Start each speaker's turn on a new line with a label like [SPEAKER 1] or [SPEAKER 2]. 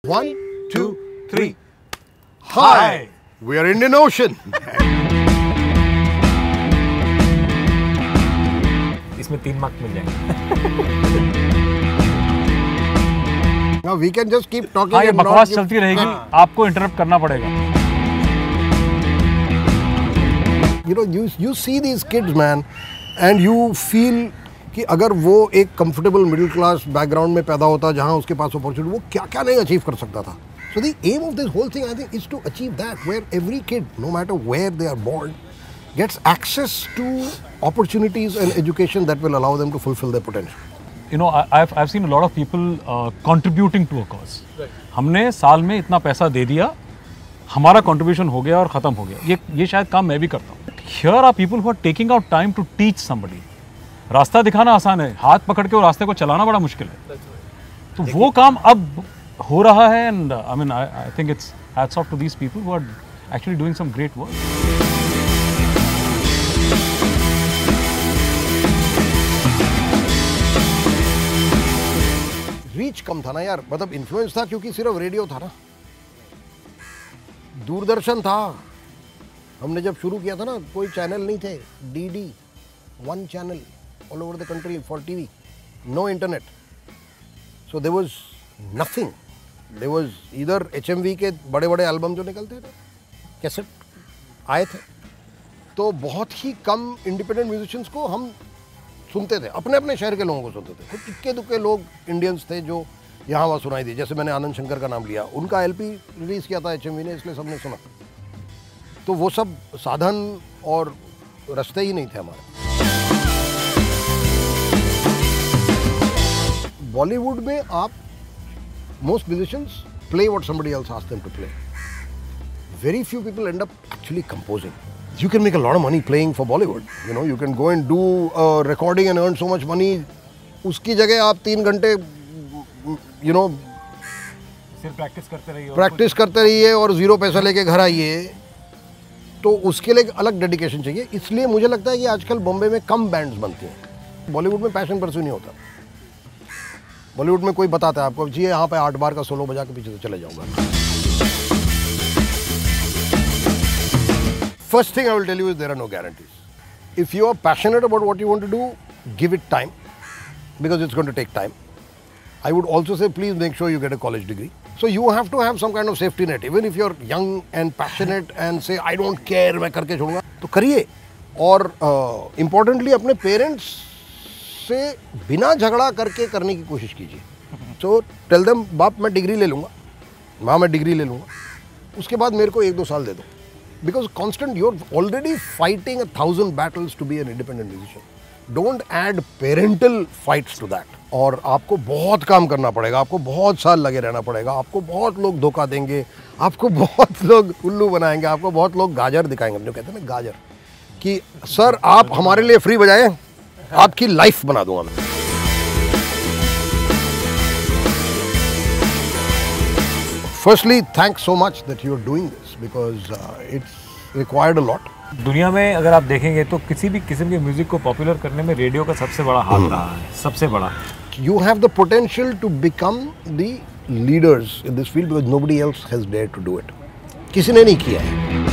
[SPEAKER 1] 1, 2, 3. Hi! We are Indian Ocean.
[SPEAKER 2] इसमें 3 mark मिल जाएंगे।
[SPEAKER 1] Now we can just keep talking.
[SPEAKER 2] हाँ, ये बकवास चलती रहेगी, आपको इंटरप्ट करना पड़ेगा।
[SPEAKER 1] You know, you see these kids, man, and you feel कि अगर वो एक कंफर्टेबल मिडिल क्लास बैकग्राउंड में पैदा होता जहाँ उसके पास अपॉर्चुनिटी, वो क्या क्या नहीं अचीव कर सकता था. So the aim of this whole thing, I think, is to achieve that, where every kid, no matter where they are born, gets access to opportunities and education that will allow them to fulfill their potential.
[SPEAKER 2] You know, I've seen a lot of people contributing to a cause. हमने साल में इतना पैसा दे दिया, हमारा contribution हो गया और ख़त्म हो गया. ये शायद काम मैं भी करता हूँ. Here are people who are taking out time to teach somebody. रास्ता दिखाना आसान है, हाथ पकड़ के वो रास्ते को चलाना बड़ा मुश्किल है. तो वो काम अब हो रहा है, and I mean, I think it's hats off to these people who are actually doing some great work.
[SPEAKER 1] Reach कम था ना यार, मतलब इन्फ्लुएंस था क्योंकि सिर्फ रेडियो था ना, दूरदर्शन था. हमने जब शुरू किया था ना, कोई चैनल नहीं थे, DD 1 channel all over the country for TV, no internet, so there was nothing. There was either HMV के बड़े-बड़े एल्बम जो निकलते थे, कैसेट आए थे, तो बहुत ही कम इंडिपेंडेंट म्यूजिशियंस को हम सुनते थे, अपने अपने शहर के लोगों को सुनते थे. कुछ इक्के दुक्के लोग इंडियंस थे जो यहाँ वहाँ सुनाई दी. जैसे मैंने आनंद शंकर का नाम लिया, उनका LP रिलीज़ किया था HMV ने, इसलिए सबने सुना. तो वो सब साधन और रास्ते ही नहीं थे हमारे. बॉलीवुड में आप most musicians play what somebody else asks them to play. Very few people end up actually composing. You can make a lot of money playing for Bollywood. You know, you can go and do a recording and earn so much money. उसकी जगह आप 3 घंटे, you know,
[SPEAKER 2] सिर्फ practice
[SPEAKER 1] करते रहिए और 0 पैसा लेके घर आइए, तो उसके लिए अलग डेडिकेशन चाहिए. इसलिए मुझे लगता है कि आजकल बॉम्बे में कम बैंड्स बनती हैं. बॉलीवुड में पैशन परस्यू नहीं होता. बॉलीवुड में कोई बताता है आपको, जी यहाँ पे 8 बार का सोलो बजा के पीछे से चले जाऊंगा. First thing I will tell you is there are no guarantees. If you are passionate about what you want to do, give it time, because it's going to take time. I would also say please make sure you get a college degree. So you have to have some kind of safety net. Even if you're young and passionate and say I don't care, मैं करके छोड़ूंगा, तो करिए. और importantly अपने parents से बिना झगड़ा करके करने की कोशिश कीजिए. So tell them, बाप मैं डिग्री ले लूँगा, माँ मैं डिग्री ले लूँगा, उसके बाद मेरे को 1-2 साल दे दो. Because constant, you're already fighting 1,000 battles to be an independent musician. Don't add parental fights to that. और आपको बहुत काम करना पड़ेगा, आपको बहुत साल लगे रहना पड़ेगा, आपको बहुत लोग धोखा देंगे, आपको बहुत लोग उल्लू बनाएंगे, आपको बहुत लोग गाजर दिखाएंगे, जो कहते हैं ना गाजर, कि सर आप हमारे लिए फ्री बजाएं, आपकी लाइफ बना दूंगा मैं. Firstly, thanks so much that you are doing this, because it's required a lot.
[SPEAKER 2] दुनिया में अगर आप देखेंगे तो किसी भी किस्म के म्यूजिक को पॉपुलर करने में रेडियो का सबसे बड़ा हाथ रहा है, सबसे बड़ा.
[SPEAKER 1] You have the potential to become the leaders in this field because nobody else has dared to do it. किसी ने नहीं किया है.